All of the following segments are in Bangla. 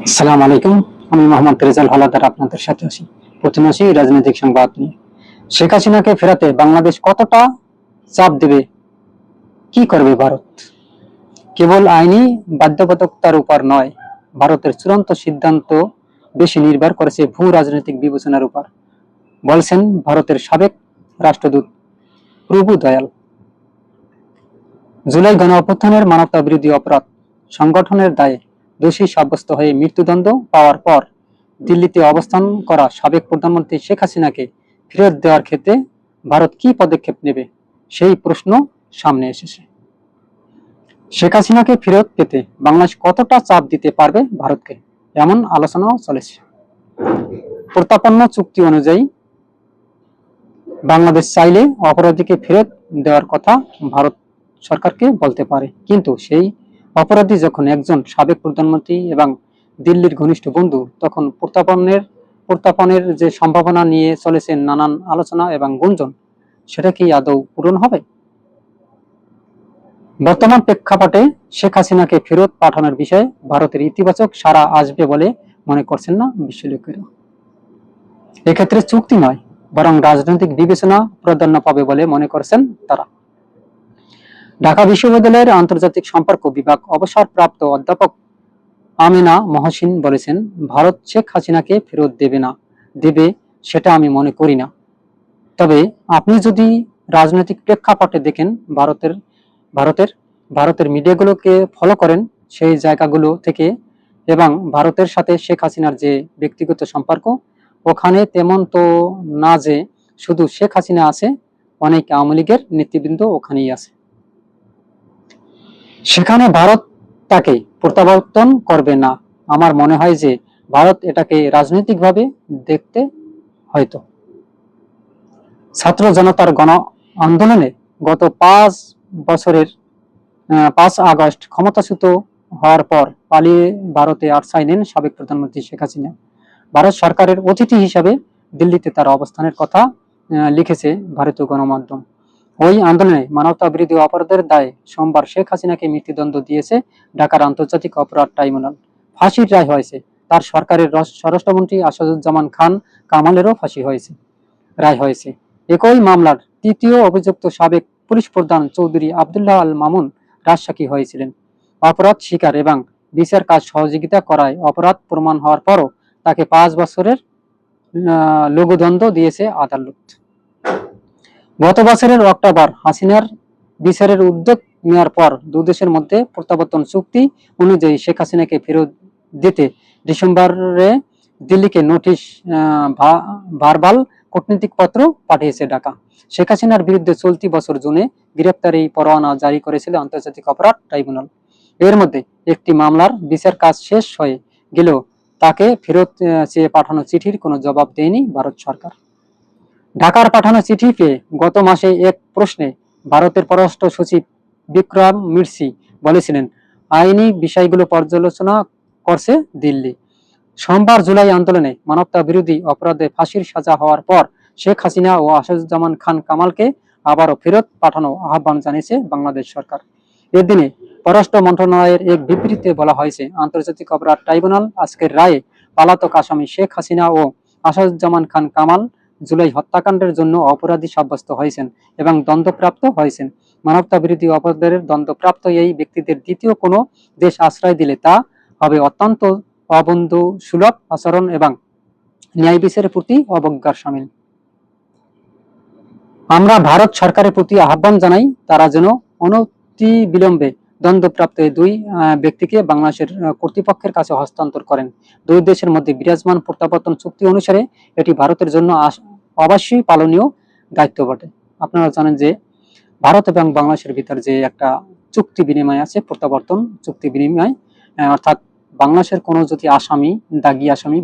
আসসালামু আলাইকুম। আমি মোহাম্মদ রেজাল হলাদার আপনাদের সাথে আছি। প্রথমে আসি রাজনৈতিক সংবাদ নিয়ে। শেখ হাসিনাকে ফেরাতে বাংলাদেশ কতটা চাপ দেবে, কি করবে ভারত? কেবল আইনি বাধ্যবাধকতার উপর নয়, ভারতের চূড়ান্ত সিদ্ধান্ত বেশি নির্ভর করেছে ভূ রাজনৈতিক বিবেচনার উপর, বলছেন ভারতের সাবেক রাষ্ট্রদূত প্রভু দয়াল। জুলাই গণ অভ্যুত্থানের মানবতা বিরোধী অপরাধ সংগঠনের দায়ে দোষী সাব্যস্ত হয়ে মৃত্যুদণ্ড পাওয়ার পর দিল্লিতে অবস্থান করা সাবেক প্রধানমন্ত্রী শেখ হাসিনাকে ফেরত দেওয়ার ক্ষেত্রে ভারত কি পদক্ষেপ নেবে, সেই প্রশ্ন সামনে এসেছে। শেখ হাসিনাকে ফেরত পেতে বাংলাদেশ কতটা চাপ দিতে পারবে ভারতকে, এমন আলোচনাও চলেছে। প্রত্যাপন্ন চুক্তি অনুযায়ী বাংলাদেশ চাইলে অপরাধীকে ফেরত দেওয়ার কথা ভারত সরকারকে বলতে পারে, কিন্তু সেই অপরাধী যখন একজন সাবেক প্রধানমন্ত্রী এবং দিল্লির ঘনিষ্ঠ বন্ধু, তখন প্রত্যাপনের যে সম্ভাবনা নিয়ে চলেছে নানান আলোচনা এবং গুঞ্জন, সেটা কি আদৌ পূরণ হবে? বর্তমান প্রেক্ষাপটে শেখ হাসিনাকে ফেরত পাঠানোর বিষয়ে ভারতের ইতিবাচক সাড়া আসবে বলে মনে করছেন না বিশ্লেষকেরা। এক্ষেত্রে চুক্তি নয়, বরং রাজনৈতিক বিবেচনা প্রাধান্য পাবে বলে মনে করছেন তারা। ঢাকা বিশ্ববিদ্যালয়ের আন্তর্জাতিক সম্পর্ক বিভাগ অবসরপ্রাপ্ত অধ্যাপক আমেনা মহসিন বলেছেন, ভারত শেখ হাসিনাকে ফেরত দেবে সেটা আমি মনে করি না। তবে আপনি যদি রাজনৈতিক প্রেক্ষাপটে দেখেন, ভারতের মিডিয়াগুলোকে ফলো করেন, সেই জায়গাগুলো থেকে, এবং ভারতের সাথে শেখ হাসিনার যে ব্যক্তিগত সম্পর্ক, ওখানে তেমন তো না যে শুধু শেখ হাসিনা আছে, অনেক আওয়ামী লীগের নেতৃবৃন্দ ওখানেই আছে। সেখানে ভারত তাকে প্রত্যাবর্তন করবে না। আমার মনে হয় যে ভারত এটাকে রাজনৈতিকভাবে দেখতে হয়তো। ছাত্র জনতার গণ আন্দোলনে গত 5 আগস্ট ক্ষমতাচ্যুত হওয়ার পর পালিয়ে ভারতে আশ্রয় নেন সাবেক প্রধানমন্ত্রী শেখ হাসিনা। ভারত সরকারের অতিথি হিসাবে দিল্লিতে তার অবস্থানের কথা লিখেছে ভারতীয় গণমাধ্যম। ওই আন্দোলনে মানবতা বিরোধী অপরাধের দায়ে সোমবার শেখ হাসিনাকে মৃত্যুদণ্ড দিয়েছে ঢাকার আন্তর্জাতিক অপরাধ ট্রাইব্যুনাল। ফাঁসির রায় হয়েছে। তার সরকারের স্বরাষ্ট্রমন্ত্রী আসাদুজ্জামান খান কামালেরও রায় হয়েছে। একই মামলার তৃতীয় অভিযুক্ত সাবেক পুলিশ প্রধান চৌধুরী আবদুল্লাহ আল মামুন রাজসাক্ষী হয়েছিলেন। অপরাধ স্বীকার এবং বিচার কাজ সহযোগিতা করায় অপরাধ প্রমাণ হওয়ার পরও তাকে 5 বছরের লঘুদণ্ড দিয়েছে আদালত। গত বছরের অক্টোবর হাসিনার বিচারের উদ্যোগ নেওয়ার পর দুদেশের মধ্যে প্রত্যাবর্তন চুক্তি অনুযায়ী শেখ হাসিনাকে ফেরত দিতে ডিসেম্বরে দিল্লিকে নোটিশ ভার্বাল কূটনৈতিক পত্র পাঠিয়েছে ঢাকা। শেখ হাসিনার বিরুদ্ধে চলতি বছর জুনে গ্রেপ্তারি পরোয়ানা জারি করেছিল আন্তর্জাতিক অপরাধ ট্রাইব্যুনাল। এর মধ্যে একটি মামলার বিচার কাজ শেষ হয়ে গেলেও তাকে ফেরত চেয়ে পাঠানো চিঠির কোনো জবাব দেয়নি ভারত সরকার। ঢাকার পাঠানো চিঠি পেয়ে গত মাসে এক প্রশ্নে ভারতের পররাষ্ট্র সচিব বিক্রম মির্সি বলেছিলেন, আইনি বিষয়গুলো পর্যালোচনা করছে দিল্লি। সোমবার জুলাই আন্দোলনে মানবতা বিরোধী অপরাধে ফাঁসির সাজা হওয়ার পর শেখ হাসিনা ও আসাদুজ্জামান খান কামালকে আবারও ফেরত পাঠানো আহ্বান জানিয়েছে বাংলাদেশ সরকার। এদিনে পররাষ্ট্র মন্ত্রণালয়ের এক বিবৃতিতে বলা হয়েছে, আন্তর্জাতিক অপরাধ ট্রাইব্যুনাল আজকের রায়ে পলাতক আসামি শেখ হাসিনা ও আসাদুজ্জামান খান কামাল জুলাই হত্যাকাণ্ডের জন্য অপরাধী সাব্যস্ত হয়েছেন এবং দণ্ডপ্রাপ্ত হয়েছেন। মানবতা বিরোধী অপরাধের দণ্ডপ্রাপ্ত এই ব্যক্তিদের দ্বিতীয় কোনো দেশ আশ্রয় দিলে তা হবে অত্যন্ত অবন্ধু সুলভ আচরণ এবং ন্যায় বিচারের প্রতি অবজ্ঞার শামিল। আমরা ভারত সরকারের প্রতি আহ্বান জানাই, তারা যেন অনতিবিলম্বে দণ্ডপ্রাপ্ত এই দুই ব্যক্তিকে বাংলাদেশের কর্তৃপক্ষের কাছে হস্তান্তর করেন। দুই দেশের মধ্যে বিরাজমান প্রত্যাবর্তন চুক্তি অনুসারে এটি ভারতের জন্য অবশ্যই পালনীয় দায়িত্ব বটে। আপনারা জানেন যে ভারত এবং বাংলাদেশের ভিতর যে একটা চুক্তি বিনিময় আছে, প্রত্যাবর্তন চুক্তি বিনিময়, অর্থাৎ বাংলাদেশের কোনো যদি আসামি, দাগী আসামি,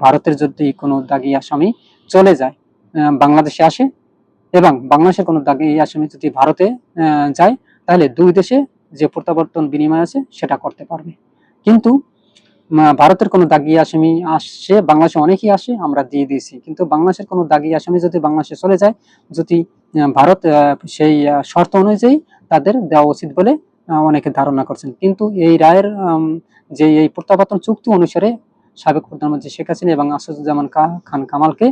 ভারতের যদি কোনো দাগী আসামি চলে যায়, বাংলাদেশে আসে, এবং বাংলাদেশের কোনো দাগী আসামি যদি ভারতে যায়, তাহলে দুই দেশে যে প্রত্যাবর্তন বিনিময় আছে সেটা করতে পারবে। কিন্তু ভারতের কোনো দাগী আসামি আসছে, বাংলাদেশে অনেকেই আসে, আমরা দিয়ে দিয়েছি, কিন্তু বাংলাদেশের কোনো দাগী আসামি যদি বাংলাদেশে চলে যায়, যদি ভারত সেই শর্ত অনুযায়ী তাদের দেওয়া উচিত বলে অনেকে ধারণা করছেন। কিন্তু এই রায়ের যে এই প্রত্যাবর্তন চুক্তি অনুসারে সাবেক প্রধানমন্ত্রী শেখ হাসিনা এবং আসাদুজ্জামান খান কামালকে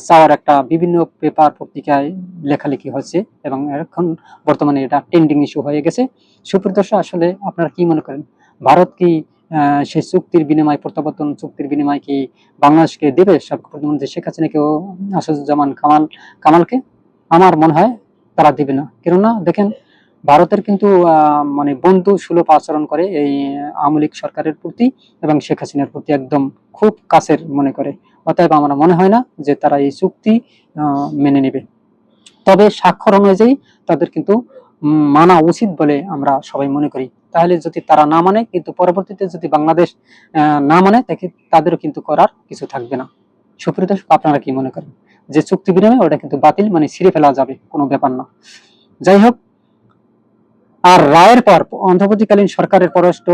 চাওয়ার একটা বিভিন্ন পেপার পত্রিকায় লেখালেখি হচ্ছে এবং এখন বর্তমানে এটা ট্রেন্ডিং ইস্যু হয়ে গেছে। সুপ্রিয় দর্শক, আসলে আপনারা কি মনে করেন, ভারত কি সেই চুক্তির বিনিময়, প্রত্যাবর্তন চুক্তির বিনিময় কি বাংলাদেশকে দেবে সাবেক প্রধানমন্ত্রী শেখ হাসিনাকে ও আসাদুজ্জামান কামালকে? আমার মনে হয় তারা দিবে না। কেননা দেখেন, ভারতের কিন্তু মানে বন্ধু সুলভ আচরণ করে এই আওয়ামী লীগ সরকারের প্রতি এবং শেখ হাসিনার প্রতি, একদম খুব কাছের মনে করে। অতএব আমার মনে হয় না যে তারা এই চুক্তি মেনে নেবে। তবে স্বাক্ষর অনুযায়ী তাদের কিন্তু মানা উচিত বলে আমরা সবাই মনে করি। তাহলে যদি তারা না মানে, কিন্তু পরবর্তীতে যদি বাংলাদেশ না মানে, তাদেরও কিন্তু করার কিছু থাকবে না। সুপ্রিয় দর্শক, আপনারা কি মনে করেন? যে চুক্তি বিনিময় ওটা কিন্তু বাতিল, মানে ছিঁড়ে ফেলা যাবে, কোনো ব্যাপার না। যাই হোক, আর রায়ের পর অন্তর্বর্তীকালীন সরকারের পররাষ্ট্র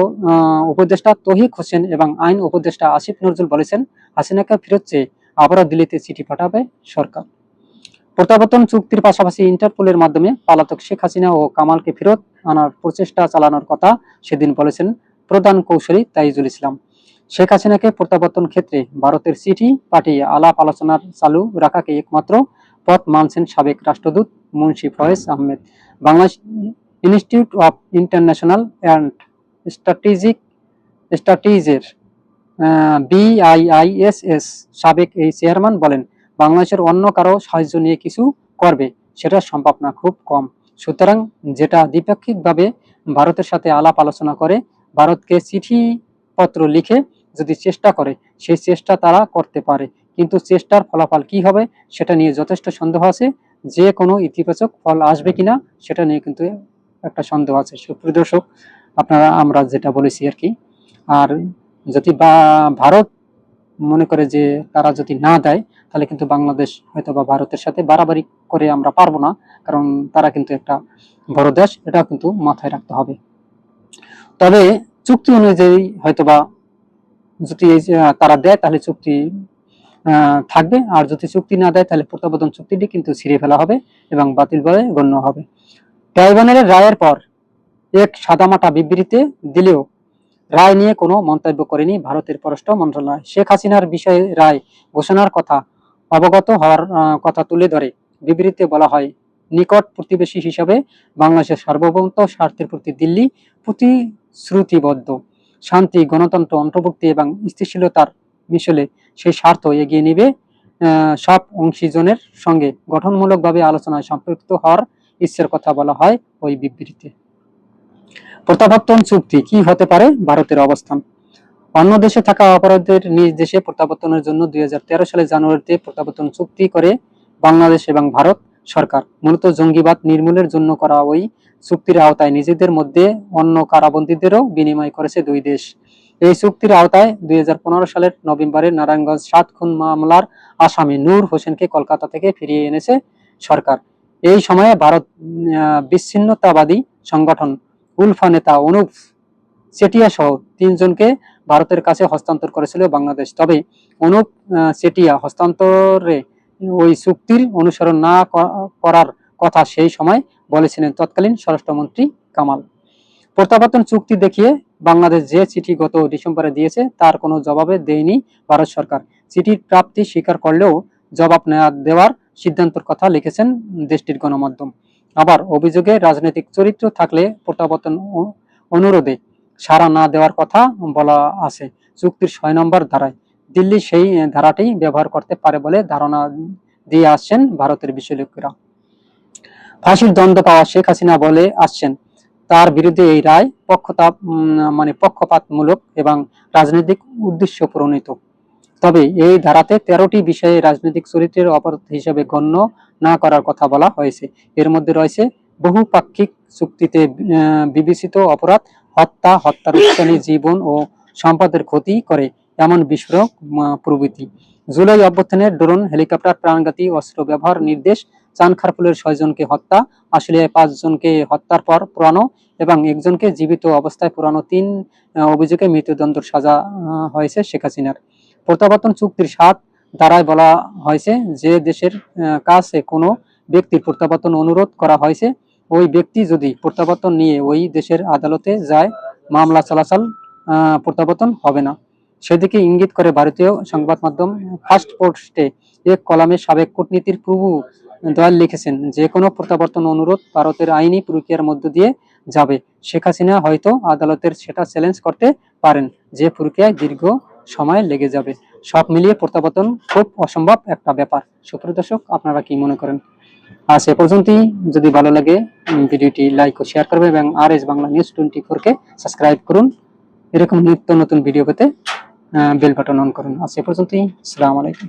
উপদেষ্টা তৌহিদ হোসেন এবং আইন উপদেষ্টা আসিফ নজরুল বলেছেন, হাসিনাকে ফেরত চেয়ে আবারও দিল্লিতে চিঠি পাঠাবে সরকার। প্রত্যাবর্তন চুক্তির পাশাপাশি ইন্টারপোলের মাধ্যমে পলাতক শেখ হাসিনা ও কামালকে ফেরত আনার প্রচেষ্টা চালানোর কথা সেদিন বলেছেন প্রধান কৌশলী তাইজুল ইসলাম। শেখ হাসিনাকে প্রত্যাবর্তন ক্ষেত্রে ভারতের চিঠি পাঠিয়ে আলাপ আলোচনার চালু রাখাকে একমাত্র পথ মানছেন সাবেক রাষ্ট্রদূত Munshi Faiz Ahmed. Bangladesh institute of international and স্ট্র্যাটেজির BIISS সাবেক এই চেয়ারম্যান বলেন, বাংলাদেশের অন্য কারো সাহায্য নিয়ে কিছু করবে সেটা সম্ভব না, খুব কম। সুতরাং যেটা দ্বিপাক্ষিকভাবে ভারতের সাথে আলাপ আলোচনা করে, ভারতকে চিঠি পত্র লিখে যদি চেষ্টা করে, সেই চেষ্টা তারা করতে পারে, কিন্তু চেষ্টার ফলাফল কি হবে সেটা নিয়ে যথেষ্ট সন্দেহ আছে। যে কোনো ইতিবাচক ফল আসবে কিনা সেটা নিয়ে কিন্তু একটা সন্দেহ আছে। সুপ্রিয় দর্শক, আমরা যেটা বলেছি আর কি। আর যদি ভারত মনে করে যে তারা যদি না দেয়, তাহলে কিন্তু বাংলাদেশ হয়তো বা ভারতের সাথে বাড়াবাড়ি করে আমরা পারবো না, কারণ তারা কিন্তু একটা বড় দেশ, এটা কিন্তু মাথায় রাখতে হবে। তবে চুক্তি অনুযায়ী হয়তোবা যদি তারা দেয় তাহলে চুক্তি থাকবে, আর যদি চুক্তি না দেয় তাহলে প্রত্যাবর্তন চুক্তিটি কিন্তু ছিঁড়ে ফেলা হবে এবং বাতিল বলে গণ্য হবে। ট্রাইব্যুনালের রায়ের পর এক সাদামাটা বিবৃতিতে দিলেও রায় নিয়ে কোনো মন্তব্য করেনি ভারতের পররাষ্ট্র মন্ত্রণালয়। শেখ হাসিনার বিষয়ে রায় ঘোষণার কথা অবগত হওয়ার কথা তুলে ধরে বিবৃতিতে বলা হয়, নিকট প্রতিবেশী হিসাবে বাংলাদেশের সার্বভৌমত্ব স্বার্থের প্রতি দিল্লি প্রতিশ্রুতিবদ্ধ। শান্তি, গণতন্ত্র, অন্তর্ভুক্তি এবং স্থিতিশীলতার মিশলে সেই স্বার্থ এগিয়ে নিবে সব অংশীজনের সঙ্গে গঠনমূলকভাবে আলোচনায় সম্পৃক্ত হওয়ার ইচ্ছার কথা বলা হয় ওই বিবৃতিতে। প্রত্যাবর্তন চুক্তি কি হতে পারে ভারতের অবস্থান? অন্য দেশে থাকা অপরাধীদের নিজ দেশে প্রত্যাবর্তনের জন্য 2013 সালের জানুয়ারিতে প্রত্যাবর্তন চুক্তি করে বাংলাদেশ এবং ভারত সরকার। মূলত জঙ্গিবাদ নির্মূলের জন্য করা ওই চুক্তির আওতায় নিজেদের মধ্যে অন্য কারাবন্দীদেরও বিনিময় করেছে দুই দেশ। এই চুক্তির আওতায় 2015 সালের নভেম্বরে নারায়ণগঞ্জ 7 খুন মামলার আসামি নূর হোসেনকে কলকাতা থেকে ফিরিয়ে এনেছে সরকার। এই সময়ে ভারত বিচ্ছিন্নতাবাদী সংগঠন উলফা নেতা অনুপ চেটিয়া সহ 3 জনকে ভারতের কাছে হস্তান্তর করেছিল বাংলাদেশ। তবে অনুপ চেটিয়া হস্তান্তরে ওই চুক্তির অনুসরণ না করার কথা সেই সময় বলেছিলেন তৎকালীন স্বরাষ্ট্রমন্ত্রী কামাল। প্রত্যাবর্তন চুক্তি দেখিয়ে বাংলাদেশ যে চিঠি গত ডিসেম্বরে দিয়েছে তার কোনো জবাবে দেয়নি ভারত সরকার। চিঠির প্রাপ্তি স্বীকার করলেও জবাব দেওয়ার সিদ্ধান্তের কথা লিখেছেন দেশটির গণমাধ্যম। আবার অভিযোগে রাজনৈতিক চরিত্র থাকলে প্রত্যাবর্তন অনুরোধে সাড়া না দেওয়ার কথা বলা আছে চুক্তির 6 নম্বর ধারায়। দিল্লি সেই ধারাটি ব্যবহার করতে পারে বলে ধারণা দিয়ে আসছেন ভারতের বিশেষজ্ঞরা। ফাঁসির দণ্ড পাওয়া শেখ হাসিনা বলে আসছেন, তার বিরুদ্ধে এই রায় পক্ষপাতমূলক এবং রাজনৈতিক উদ্দেশ্য প্রণীত। তবে এই ধারাতে 13টি বিষয়ে রাজনৈতিক চরিত্রের অপরাধ হিসেবে গণ্য না করার কথা বলা হয়েছে। এর মধ্যে রয়েছে বহুপাক্ষিক চুক্তিতে বিবেচিত অপরাধ, হত্যা, হত্যার উস্কানি, জীবন ও সম্পদের ক্ষতি করে এমন বিস্ফোরক প্রভৃতি। জুলাই অভ্যুত্থানের ড্রোন, হেলিকপ্টার, প্রাণঘাতী অস্ত্র ব্যবহার নির্দেশ, চানখারপুলের 6 জনকে হত্যা, আশুলিয়ায় 5 জনকে হত্যার পর পোড়ানো এবং একজনকে জীবিত অবস্থায় পোড়ানো 3 অভিযোগে মৃত্যুদণ্ডের সাজা হয়েছে শেখ হাসিনার। প্রত্যাবর্তন চুক্তির 7 ধারায় বলা হয়েছে, যে দেশের কাছে কোনো ব্যক্তির প্রত্যাবর্তন অনুরোধ করা হয়েছে, ওই ব্যক্তি যদি প্রত্যাবর্তন নিয়ে ওই দেশের আদালতে যায়, মামলা চলাচল প্রত্যাবর্তন হবে না। সেদিকে ইঙ্গিত করে ভারতীয় সংবাদ মাধ্যম ফার্স্ট পোস্টে এক কলামে সাবেক কূটনীতির প্রভু দয়াল লিখেছেন, যে কোনো প্রত্যাবর্তন অনুরোধ ভারতের আইনি প্রক্রিয়ার মধ্য দিয়ে যাবে। শেখ হাসিনা হয়তো আদালতের সেটা চ্যালেঞ্জ করতে পারেন, যে প্রক্রিয়ায় দীর্ঘ সময় লেগে যাবে। সব মিলিয়ে প্রত্যাবর্তন খুব অসম্ভব একটা ব্যাপার। সুপ্রিয় দর্শক, আপনারা কি মনে করেন? আজ এ পর্যন্তই। যদি ভালো লাগে ভিডিওটি লাইক ও শেয়ার করবেন এবং RS বাংলা নিউজ 24 কে সাবস্ক্রাইব করুন। এরকম নিত্য নতুন ভিডিও পেতে বেল বাটন অন করুন। আজ এ পর্যন্তই। আসসালামু আলাইকুম।